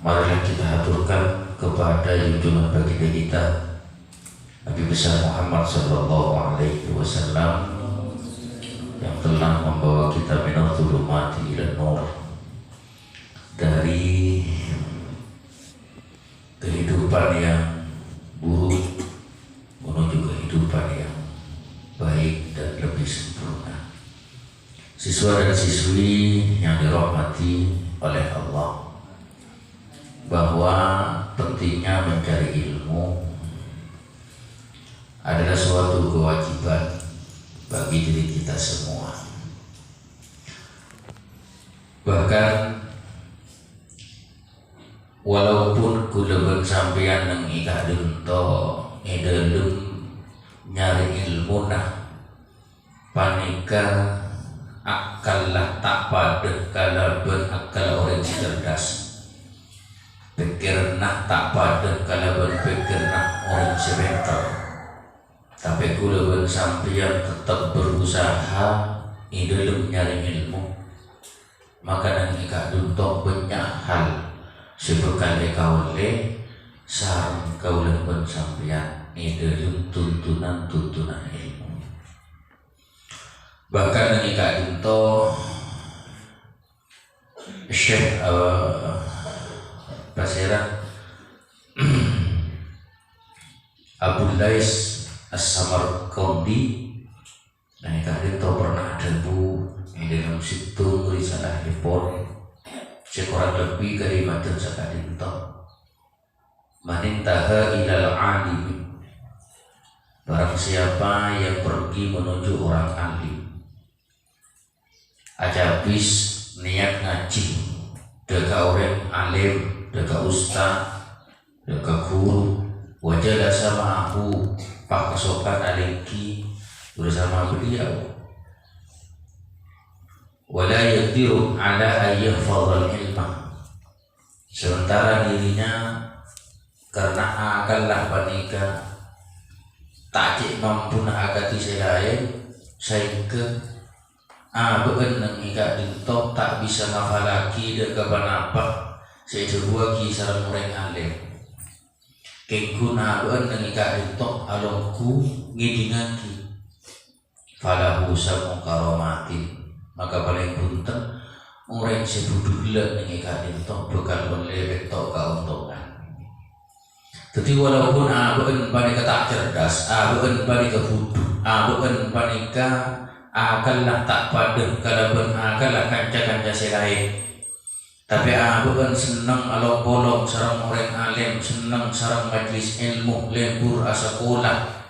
marilah kita haturkan kepada junjungan baginda kita Nabi besar Muhammad sallallahu alaihi wasallam yang telah membawa kita minal dzulumati ila nur, dari kehidupan yang buruk menuju kehidupan yang baik dan lebih sempurna. Siswa dan siswi yang dirahmati oleh Allah, bahwa pentingnya mencari ilmu adalah suatu kewajiban bagi diri kita semua. Bahkan walaupun kuleban sampeyan nang ikadun to edelum nyari ilmu nah panika akal lah tak pada kalaban akal orang cerdas, pikir nak tak pada kalaban pikir nak orang sebentar. Tapi kuleban sampeyan tetap berusaha di dalam nyari ilmu, maka nang ikadun to banyak hal sebekali kaule sareng kaule pun sampeyan di dalam tuntunan ilmu. Bahkan nang ikadun to Syekh Basirah Abu Lais As-Samarqandi nang ikadun to pernah debu di dalam situ risalah report sekurang lebih kalimatan sakadin to manintaha ilal alim, barang siapa yang pergi menuju orang alim, aja habis niat ngaji deka orang alim, deka ustaz, deka guru, wajah sama aku pak kesokan aliki bersama beliau, wala yaqdiru ala ayyahfadhal ilma, sementara dirinya karena akallah panika tak cik mampu nak agati selain sehingga beun nang ika dinto tak bisa ngafalaki dek kapan apa sejuah kisah orang alim kengkuna beun nang ika dinto alongku ngidingaki falahu samu karomatin, maka paling punten orang sebudula nang ika dinto bakal boleh betok keuntungan. Jadi walaupun beun panika tak cerdas, beun panika bodoh, beun panika akal lah tak pada kalaban akal lah kanca-kanca selain, tapi beun senang along-bolong sarang orang alim, senang sarang majlis ilmu lembur sekolah,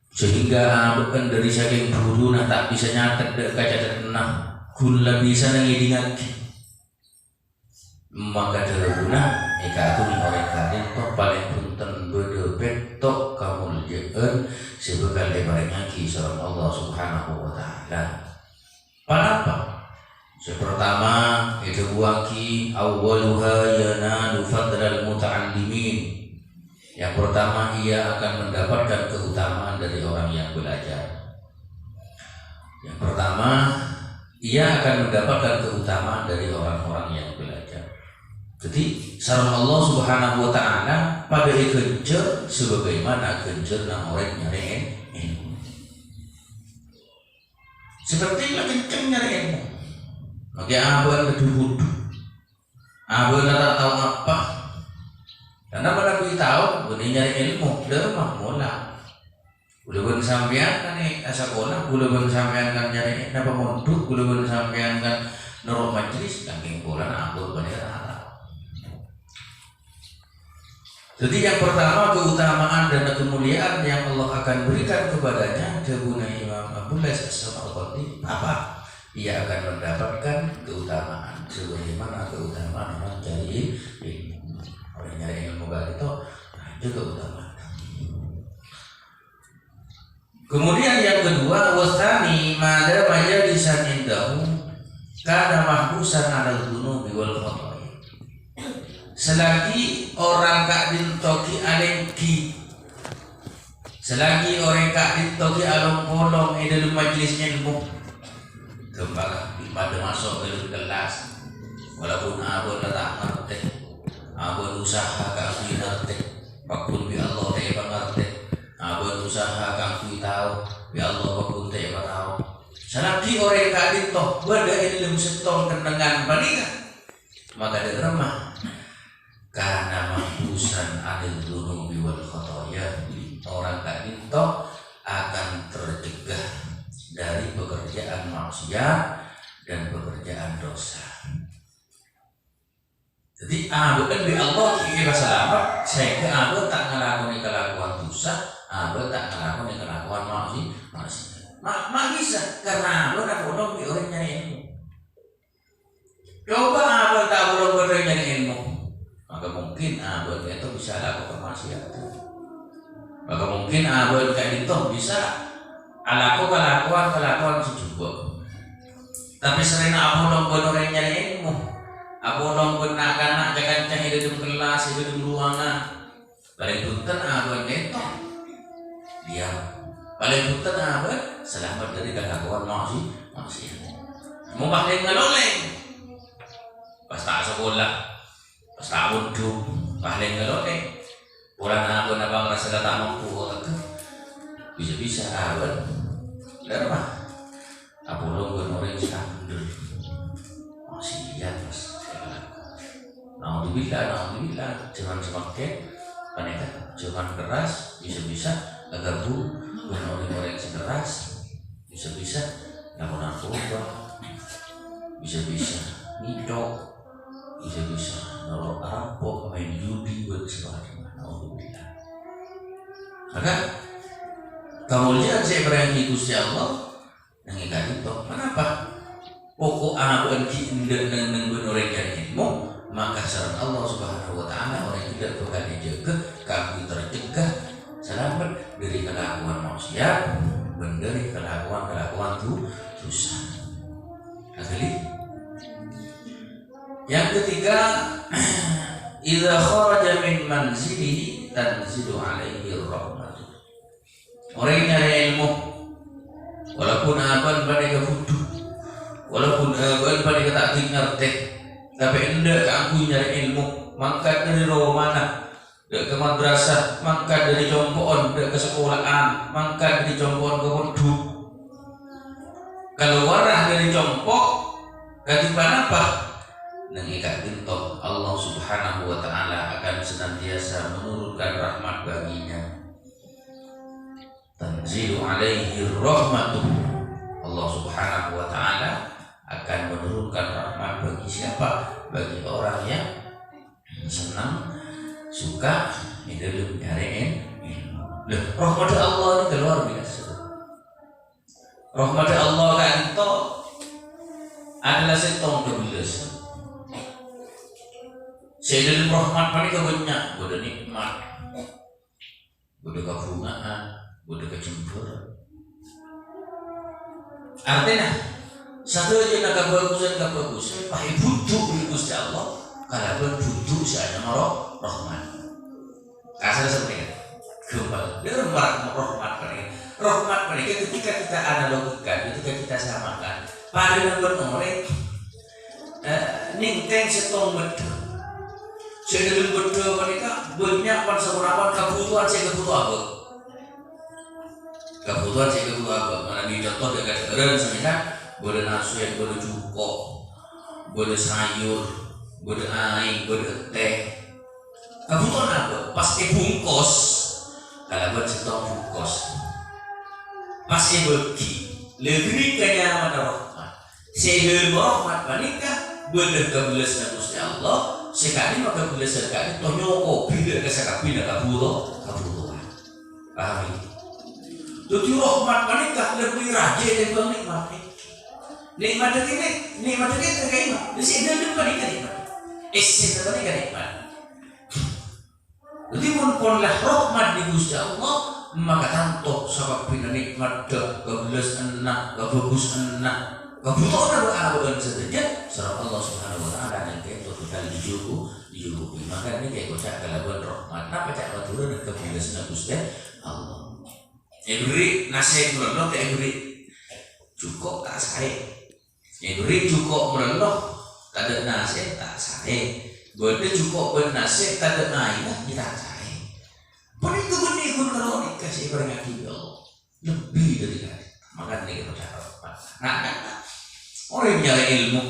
sehingga beun dari saking guru nah tak bisa nyatet dek kaca tenang gula bisa nangidingan, maka deruna eka aku ni orang kadin to paling punten bede betok kamu jeun sebekal lebar ngaki sareng Allah Subhanahu wa taala. Panapa? Pertama itu buaki awwaluha yanalu fadlal muta'allimin. Yang pertama ia akan mendapatkan keutamaan dari orang yang belajar. Yang pertama ia akan mendapatkan keutamaan dari orang-orang yang belajar. Jadi sareng Allah Subhanahu wa taala pada gencer sebagaimana gencer nang orang nyari ilmu. Seperti lah kenceng nyari ilmu. Maka abang keduduk, abang tak tahu apa. Karena pada kita tahu, boleh nyari ilmu, dah mah mula. Boleh sampean kan sekolah, boleh sampean kan nyari apa mondok, boleh sampean kan nurut majlis, kangking bola abang bener. Jadi yang pertama keutamaan dan kemuliaan yang Allah akan berikan kepadanya debuna Imam Abu Lais As-Samarqandi apa? Ia akan mendapatkan keutamaan sebagaimana keutamaan orang cari ilmu. Orang nyari ilmu itu itu keutamaan. Kemudian yang kedua wasani mada majalisan indahu kana mahbusan 'alal dhunubi wal khata'i. Selagi orang kak dintoki alengki, selagi orang kak dintoki along bolong dalam majlis ilmu, kembali pada masuk ke kelas, walaupun abang tak ngerti, abon usaha kang kui ngerti pakun bi Allah teh pangerti abon usaha kang kui tahu bi Allah pakun teh tahu salaki orang kadin toh beda ilmu setong kenangan panika maka dia remah karena mahpusan anil dunubi wal khotoya orang kadin toh akan tercegah dari pekerjaan maksiat dan pekerjaan dosa. Jadi bukan di Allah ini selamat saya ke tak ngelakoni kelakuan dosa, tak ngelakoni kelakuan maksiat. Mak bisa karena nak bolong di orang nyari ilmu. Coba tak bolong orang nyari ilmu, maka mungkin itu bisa lakukan maksiat. Maka mungkin kayak itu bisa kelakuan sejubo. Tapi sering bolong orang nyari ilmu. Aku nonggon nak jangan cahaya di kelas, di ruangan. Paling punten abon itu dia. Paling punten abon selamat dari kelakuan maksiat. Mau pakai ngeloleng, pas tak sekolah, pas tak wudhu, pakai ngeloleng. Pulang abon abang rasa tak mampu bisa abon. Kenapa? Aku nonggon orang sekarang maksiat mas. Alhamdulillah, jangan semakin panika, jangan keras, bisa gabung dengan orang-orang yang keras, bisa namun narkoba, bisa ngidok, bisa nolok rampok, main judi, buat sebagainya. Alhamdulillah. Maka kemuliaan saya berani Gusti Allah nangikan itu. Kenapa? Pokok anak dengan orang yang ilmu. Maka saran Allah Subhanahu wa taala orang yang tidak bakal dijaga kami tercegah selamat dari kelakuan maksiat dan dari kelakuan dosa. Yang ketiga, idza kharaja min manzilihi tanzilu alaihi rahmat. Orang yang nyari ilmu walaupun aban pada kebutuh walaupun aban pada tak ngerti tapi hendak aku nyari ilmu mangkat dari mana dak ke madrasah mangkat dari jompoan dak ke sekolahan mangkat dari jompoan ke wudhu kalau warah dari jompok katipan apa nengikat bintok Allah Subhanahu wa taala akan senantiasa menurunkan rahmat baginya tanzilu alaihi rahmatuh Allah Subhanahu wa taala akan menurunkan rahmat bagi siapa? Bagi orang yang senang, suka, hidup nyariin ilmu. Rahmat Allah ini luar biasa. Rahmat Allah kan itu adalah setong kebiasaan. Saya rahmat mereka banyak, bodoh nikmat, bodoh kebungaan, bodoh kecemburuan. Artinya satu aja nak kebagusan pakai butuh di Gusti Allah kalau butuh saja marah rahmat asal seperti itu kembali dia rahmat mereka ketika kita analogikan ketika kita samakan pada nomor ningteng setong betul saya dalam betul mereka banyak perseperapan kebutuhan saya kebutuhan apa mana di contoh dekat sekarang sebenarnya boleh nasi, boleh cuko, boleh sayur, boleh air, boleh teh. Kebutuhan apa? Pasti bungkus. Kalau buat setong bungkus, pasti bagi. Lebih kenyaman rahmat. Sebelum rahmat panikah boleh kebelas Gusti Allah. Sekali maka kebelas sekali tonyoko bila kesakapina kebutuhan. Paham ini? Jadi rahmat panikah lebih rajin daripada nikmat. Nikmat ini terima. Di sini ada nikmat. Isi terima nikmat. Jadi punlah rahmat di Gusti Allah maka tanto sebab pina nikmat kebelas enak, kebagus enak, kebutuhan apa saja. Serap Allah Subhanahu wa taala yang itu total dijubu. Maka ini kayak kocak kelabuan rahmat. Napa cak baturun dan kebelas Gusti Allah. Beri nasi merenung kayak beri cukup tak saya. Beri cukup merenung tak ada nasi tak saya. Benda cukup bernasib tak ada naik kita cai. Paling kebenih pun kalau dikasih peringatan Allah lebih dari kali. Maka ini kita cakap. Nah, orang yang nyari ilmu,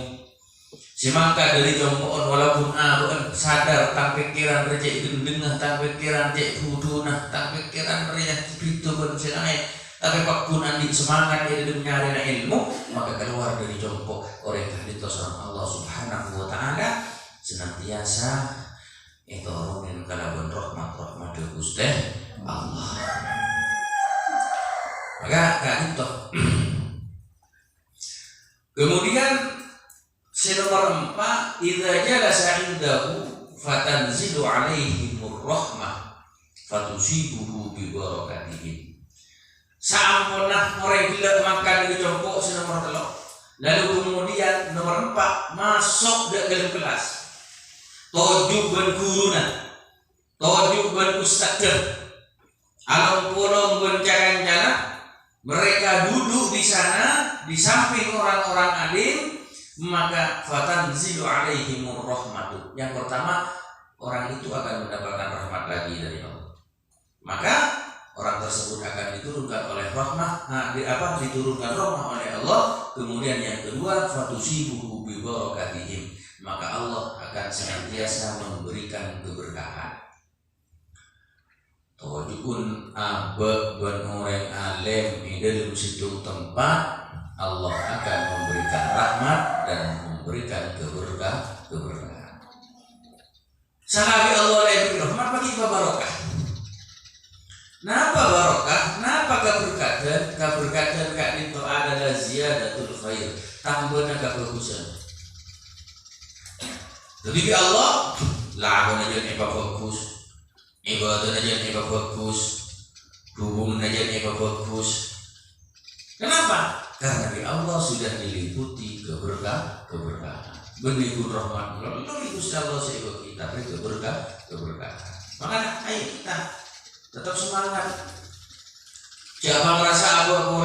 semangka dari jompoan walaupun abuan sadar tak pikiran rejek gendengah, tak pikiran rejek hudunah, tak pikiran rejek itu bersenai. Tapi pakunan di semangat dia dalam nyari ilmu, maka keluar dari jompo orang yang ditosan Allah Subhanahu Wa Taala senantiasa itu orang kalaban rahmat Gusti Allah. Maka kak itu. Kemudian nomor 4, idza jalasa indahu fatanzilu alaihi rahmah fatusibuhu bi barakatihi. Sampurna orang bila makan di jongkok nomor 3. Lalu kemudian nomor 4 masuk ke dalam kelas. Tojuk ban guruna, tojuk ban ustadzah, alam pulang ban jalan-jalan. Mereka duduk di sana di samping orang-orang alim, maka fatanzilu alaihimur rahmatu. Yang pertama, orang itu akan mendapatkan rahmat lagi dari Allah. Maka orang tersebut akan diturunkan oleh rahmah, diturunkan rahmah oleh Allah. Kemudian yang kedua, fatusibuhu bi barakatihim, maka Allah akan senantiasa memberikan keberkahan. Tawajukun abad ban orang alim di dalam situ tempat, Allah akan memberikan rahmat dan memberikan keberkahan. Salabi Allah lebih rahmat bagi barokah. Napa barokah? Napa keberkatan? Keberkatan kak itu adalah ziyadatul khair, tambahnya kebagusan. Jadi Allah lagu aja nih bagus. Ibadah aja nih bagus, hubungan aja nih bagus. Kenapa? Karena di Allah sudah diliputi keberkahan. Benihun rahmat Allah, lalu Gusti Allah sehingga kita beri keberkahan. Maka ayo kita tetap semangat. Siapa merasa abu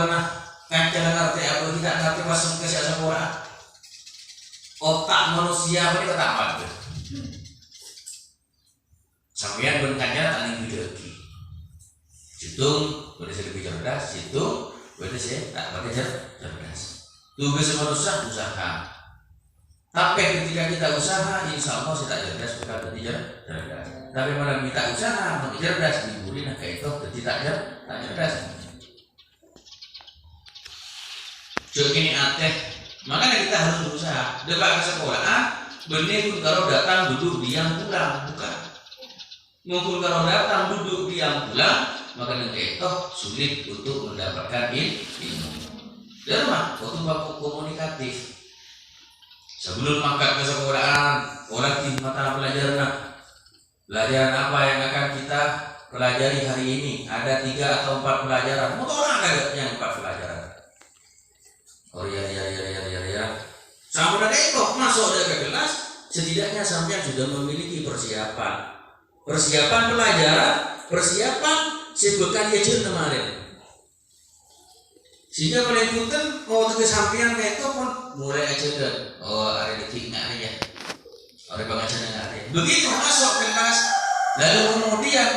kan jangan ngerti abu tidak ngerti pasang kesehatan orang. Otak manusia ini ketahuan. Sampeyan berkaca tali bidagi. Situng boleh saya lebih cerdas, situng boleh saya tak pakai cerdas. Tugas manusia usaha. Tapi ketika kita usaha, insya Allah saya tak cerdas bukan berarti cerdas. Tapi malah kita usaha, makin cerdas diburi nak kayak itu, jadi tak cerdas. Jadi ini ateh, makanya kita harus berusaha. Depan sekolahan, benih pun kalau datang duduk diam pulang, bukan. Mungkin kalau datang duduk diam pulang, maka itu sulit untuk mendapatkan ilmu. Dan waktu baku komunikatif. Sebelum makan ke sekolahan, orang di mata pelajaran apa yang akan kita pelajari hari ini? Ada 3 atau 4 pelajaran. Mungkin orang ada yang 4 pelajaran. Oh ya. Sampai itu masuk ke kelas, setidaknya sampai sudah memiliki persiapan pelajaran, persiapan sebekan dia kemarin. Sehingga paling punten mau ke sampean kayak itu pun mulai aja deh. Oh ada detik nggak ya? Ada pengajaran nggak ada. Begitu masuk kelas, lalu kemudian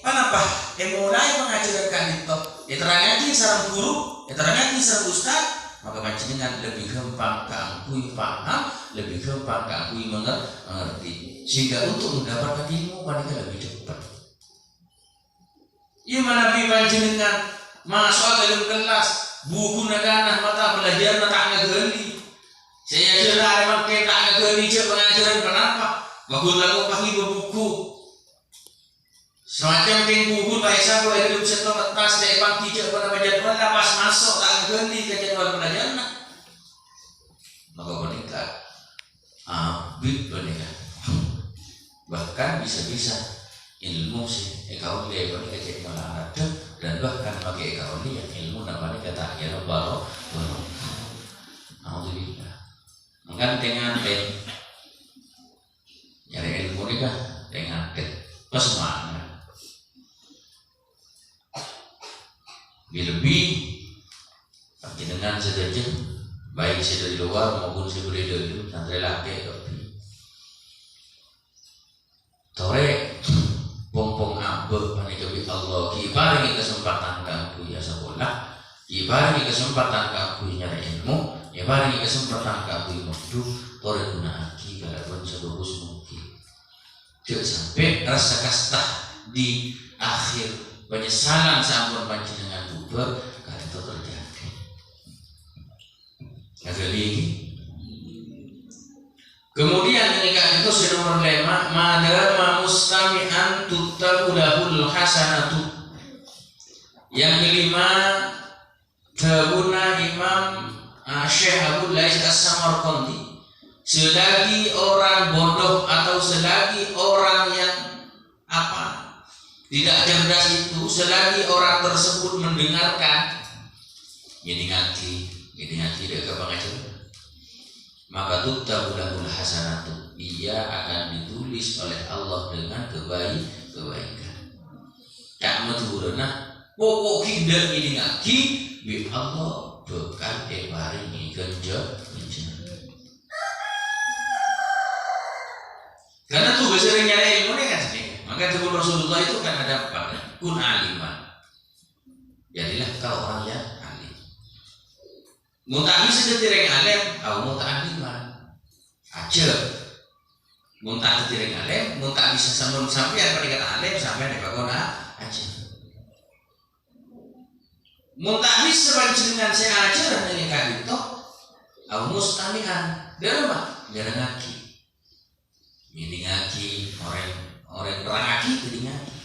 apa? Mulai pengajaran kan itu. Terangati sarang guru, terangati sarang ustaz, maka panjenengan lebih gampang keangkui paham, lebih gampang keangkui mengerti. Sehingga untuk mendapatkan ilmu paling lebih cepat. Ia mana panjenengan masuk dalam kelas buku negara mata pelajaran tak ngegeli. Saya jelas makin tak ngegeli je pengajaran kenapa? Bagus lagu pagi buku. Semacam buku baik sahaja hidup setelah tas dari pagi je pada jadwal pas masuk tak ngegeli ke jadwal pelajaran. Maka meningkat. Abid meningkat. Bahkan bisa-bisa ilmu sih ekaun dia ini kecil malah ada, dan bahkan pakai ekaun ini yang ilmu namanya kata ya baro. Alhamdulillah. Mungkin dengan nyari ilmu ini kah dengan semangat. Lebih dengan sedaja baik saya dari luar maupun saya dari dalam santri laki. tore pompong ambek panikabi Allah kibaringi kesempatan kamu ya sekolah, kibaringi kesempatan kamu nyari ilmu, kibaringi kesempatan kamu hidup, tore guna aki kalaupun sebagus mungkin. Jangan sampai rasa kastah di akhir penyesalan sampun panjenengan bubar karena itu terjadi. Ada lagi. Kemudian ketika itu nomor 5 madama mustami'an tutabulahul hasanatu. Yang kelima tabuna Imam Syekh Abu Lais As-Samarqandi, selagi orang bodoh atau selagi orang yang tidak cerdas itu, selagi orang tersebut mendengarkan ngidingati dekat pengajian, maka tutabulahul hasanatu, ia akan ditulis oleh Allah dengan kebaikan. Tak maturna pokok kita ngidingati bi Allah bekal paringi genja. Karena tuh sering nyari ilmu nih kan sih. Maka sebelum Rasulullah itu kan ada apa? Kun aliman. Jadilah kau orang yang alim. Muntah bisa jadi alim, atau muntah aliman. Aja. Muntah jadi alim, muntah bisa sampai apa dikata alim sampai di pagona aja. Muntah bisa panjenengan saya aja dan yang kali itu, au mustamihan. Dari mana? Dari ngaki. Ini ngaki orang terangaki jadi ngaki.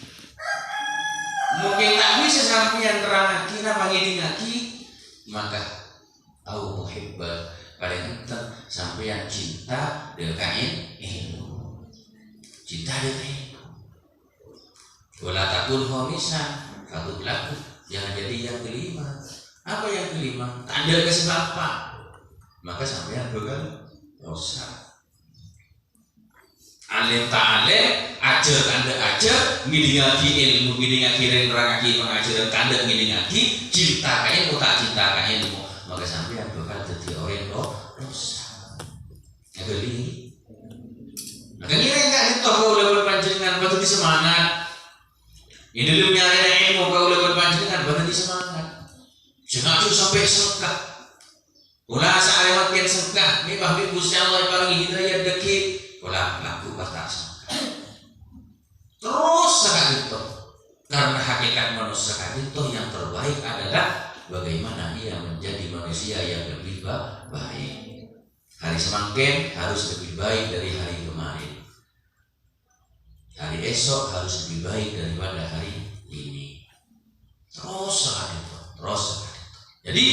Mungkin tak bisa sampai yang terangaki nama ini ngaki, maka au muhibbah paling penting sampai yang cinta dengan ilmu. Cinta dengan ilmu. Wala takul khamisan, satu pelaku jangan jadi yang kelima. Apa yang kelima? Tanda kesebabkan. Maka sampai yang bakal dosa. Alim tak alim, ajar tanda ajar, ngidingaki ilmu, ngidingaki rengrangaki pengajaran tanda ngidingaki, cinta kain, tak cinta kain ilmu, maka sampai yang bakal jadi orang dosa. Yang beli, maka kira enggak itu kau level panjenengan batu di semangat. Ini dulu nyari ilmu kau level panjenengan batu di semangat. Jangan tuh sampai sengkak. Ulah saat lewat sengkak, ini bahwa Gusti Allah paling hidayah deki. Pola laku batas terus sekali itu, karena hakikat manusia itu yang terbaik adalah bagaimana ia menjadi manusia yang lebih baik. Hari semakin harus lebih baik dari hari kemarin, hari esok harus lebih baik daripada hari ini. Terus sekali itu. Jadi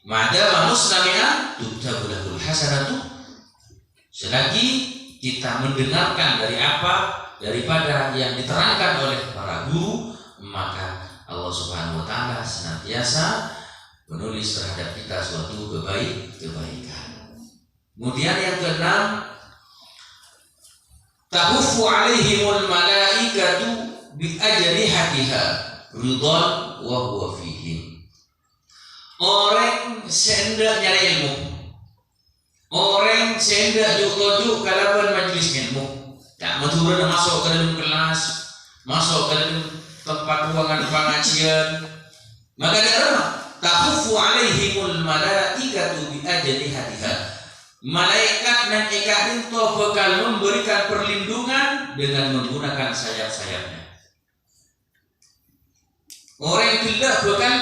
madama mustami'an tutabulahul hasanatu, selagi kita mendengarkan daripada yang diterangkan oleh para guru, maka Allah Subhanahu wa taala senantiasa menulis terhadap kita suatu kebaikan. Kemudian yang keenam, tahuffu alaihimul malaikatu bi ajrihatiha ridwan wa huwa fihim. Orang sendak nyari ilmu, orang sendak juk kalaban majlis ilmu, tak maturun masuk ke dalam kelas, masuk ke dalam tempat ruangan pengajian, maka ada tahufu alaihimul malaikatu bi ajrihatiha. Malaikat dan ikat itu bakal memberikan perlindungan dengan menggunakan sayap-sayapnya. Orang tidak bakal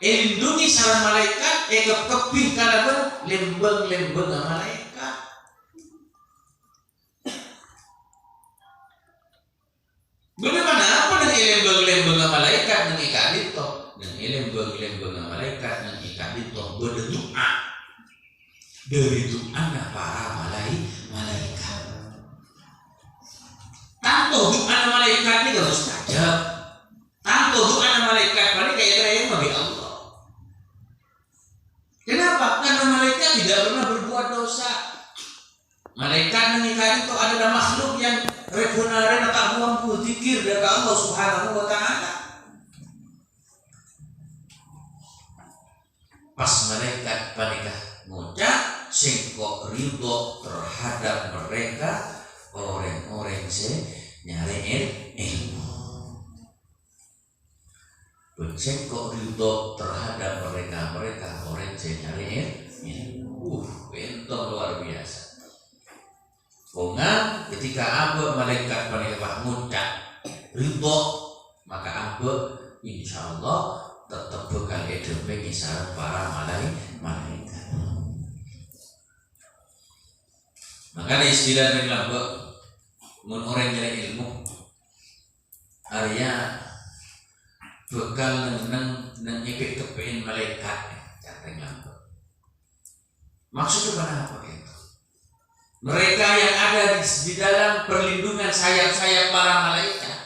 lindungi sarang malaikat, kepih kalaban lembeng malaikat. Bagaimana apa dengan lembeng malaikat dengan ikat itu? Dengan lembeng malaikat dengan ikat itu berdoa dari doa para malaikat. Tanto doa malaikat ini gak mustajab. Tanto doa malaikat ini kayak keren bagi Allah. Kenapa? Karena malaikat tidak pernah berbuat dosa. Malaikat mengikat itu adalah makhluk yang refunaren tak mampu zikir dari Allah Subhanahu wa taala. Pas malaikat panikah ngucap sing kok ridho terhadap mereka orang-orang nyari ilmu. Becek kok ridho terhadap mereka orang yang nyari ilmu. Itu luar biasa. Bunga ketika Abu malaikat muda ridho, maka Abu insya Allah tetap bekal hidup mengisar para malaikat. Maka istilah yang lambek mun orang nyari ilmu Arya bekal neng ipik kepein malaikat cateng lambek. Maksudnya apa itu? Mereka yang ada di dalam perlindungan sayap-sayap para malaikat.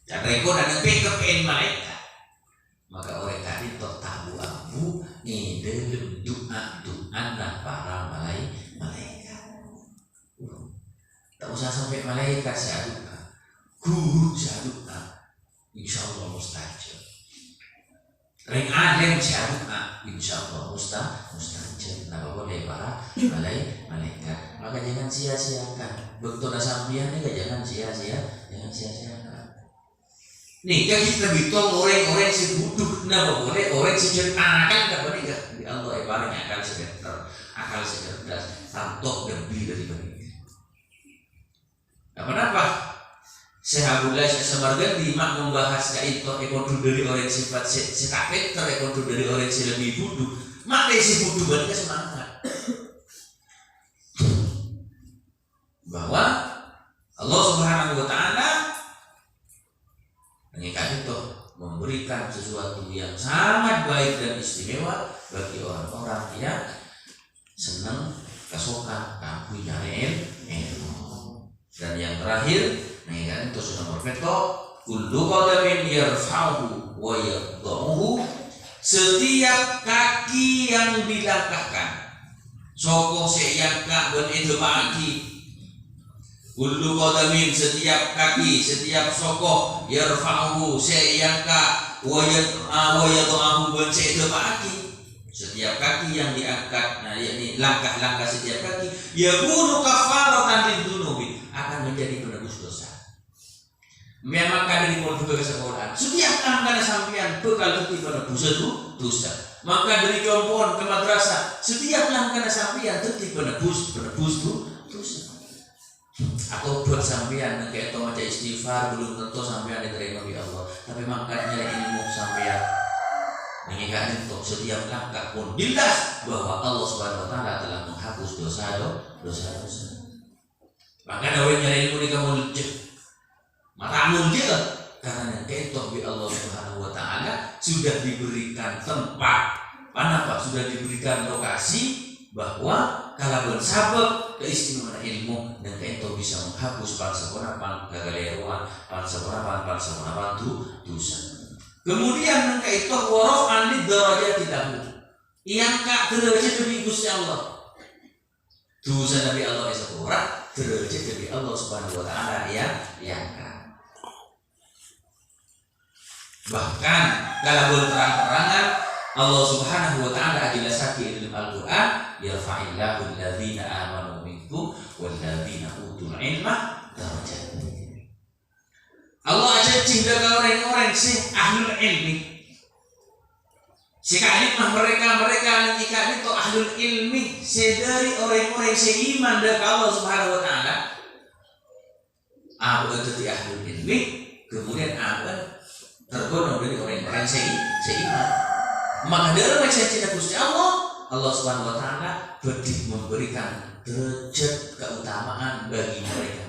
Cateng ko nang ipik kepein malaikat. Maka orang tadi tahu abu ini dalam doa para malaikat. Tak usah sampai malaikat saya doa, guru saya doa, insya Allah mustajab. Ring alim saya doa, insya Allah mustajab. Napa boleh para malaikat. Maka jangan sia-siakan. Betul sampian ini jangan sia-siakan. Nih kan kita bilang orang si butuh, napa boleh orang si ceritakan tak boleh kan? Allah ibaratnya akal secerdas, tantok lebih dari ini. Kenapa? Syekh Abdullah Samargan di mak membahas itu ekonomi dari orang sifat sekafir, ekonomi dari orang yang lebih bodoh. Maka si bodoh banget semangat bahwa Allah Subhanahu Wa Taala mengikat itu memberikan sesuatu yang sangat baik dan istimewa bagi orang-orang yang senang kesukaan kamu nyari ilmu. Dan yang terakhir, mengingat itu sudah berpetok, kullu qadamin yarfa'uhu wa yadhamuhu, setiap kaki yang dilangkahkan, soko seyaka ben itu pagi. Kullu qadamin setiap kaki, setiap soko yarfa'uhu seyaka wa yadhamuhu ben itu pagi. Setiap kaki yang diangkat, nah yakni langkah-langkah setiap kaki, yakunu kafaratan lidzunubi, akan menjadi penebus dosa. Memang kadang di juga kesalahan. Setiap langkah sampean bekal tepi penebus dosa. Maka dari kompon ke madrasah, setiap langkah sampean tepi penebus dosa. Atau buat sampean kayak itu macam istighfar belum tentu sampean diterima oleh Allah. Tapi makanya ilmu sampean mengingat untuk setiap langkah pun jelas bahwa Allah Subhanahu Wa Taala telah menghapus dosa. Maka orang nyari ilmu di kamu mata muncul karena itu bi Allah Subhanahu Wa Taala sudah diberikan tempat, kenapa sudah diberikan lokasi bahwa kalau bersabab keistimewaan ilmu dan itu bisa menghapus pansapura kegeliruan pansapura dosa. Kemudian mereka itu warof anid darajat tidak yang kak derajat demi Gusti Allah. Dosa Nabi Allah Esapura derajat demi Allah Subhanahu Wa Taala yang kak. Bahkan kalau berterang-terangan Allah Subhanahu Wa Taala jelaskan dalam Al-Quran, yarfa'illahu alladhina amanu minkum walladhina utul ilma darajat. Allah aja cinta ke orang-orang si ahlul ilmi. Si kalimah mereka ketika itu ahlul ilmi, dari orang-orang si iman dari Allah Subhanahu Wa Taala. Abu itu ahlul ilmi, kemudian Abu tergolong dari orang-orang si iman. Maka dari mereka cinta Gusti Allah Subhanahu Wa Taala memberikan derajat keutamaan bagi mereka.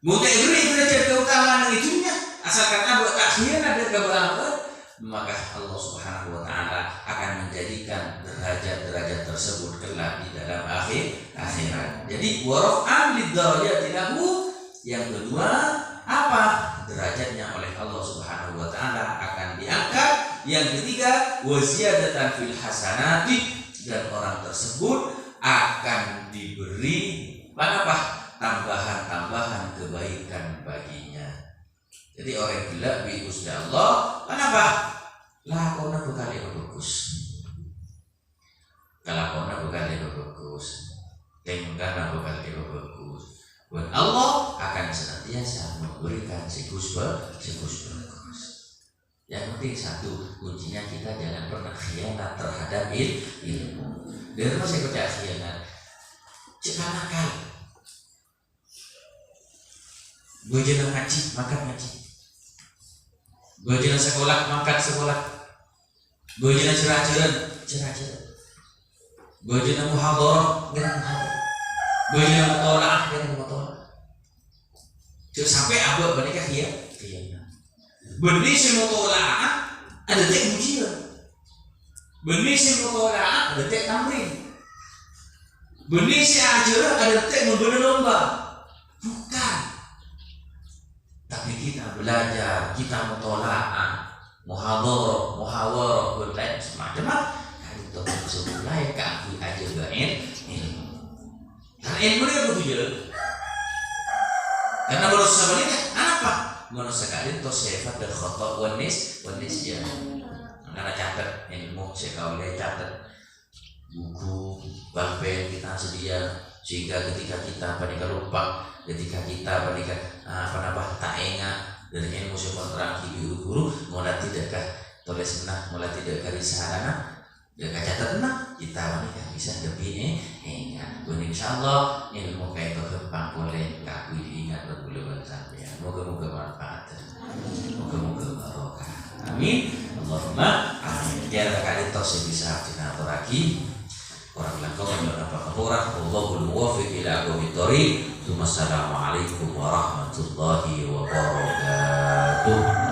Mungkin beri derajat keutamaan itunya, asalkan Abu takhir ada keberangkatan, maka Allah Subhanahu Wa Taala akan menjadikan derajat-derajat tersebut kelak di dalam akhirat. Jadi waraf'an lidarajati lahu, yang kedua apa? Derajatnya oleh Allah Subhanahu Wa Taala akan diangkat. Yang ketiga waziyadatan fil hasanati, dan orang tersebut akan diberi apa? Tambahan-tambahan kebaikan baginya. Jadi orang gila bi Gusti Allah, kenapa? Lakona bukan yang bagus. Lakona bukan yang bagus. Tengkana bukan yang bagus. Dan Allah akan senantiasa memberikan siklus berikut. Yang penting satu, kuncinya kita jangan pernah khianat terhadap ilmu. Dari mana saya kerja khianat? Cekal nakal. Gue jangan ngaji, makan ngaji. Gue jangan sekolah, makan sekolah. Gue jangan cerah-cerah. Gue jangan muhadharah, gue jangan mutolak, sampai abad menikah khianat. Benih semua tolak ada tek ujian. Benih semua tolak ada tek tamrin. Benih si ajar ada tek memberi lomba. Bukan. Tapi kita belajar, kita mutolak, muhawarah, berlain semacam itu maksud lain kaki aja ilmu. Karena ilmu dia betul. Karena baru sebenarnya apa? Manusia kalian tuh sifat dan khotok wanis ya. Karena catat ilmu saya kau lihat catat buku pulpen kita sedia sehingga ketika kita panika lupa, ketika kita panika tak ingat dari ilmu semua terakhir guru mulai tidakkah tulis mulai tidak karisana dan catat kita panika bisa lebih ingat. Dan insyaallah ilmu kayak itu gampang boleh aku diingat berbulu sampai. Moga-moga manfaat. Moga-moga barokah. Amin. Allahumma amin. Ya kali tos bisa dinatur lagi. Orang lakukan beberapa orang. Wallahul muwaffiq ila aqwamit thoriq. Assalamualaikum warahmatullahi wabarakatuh.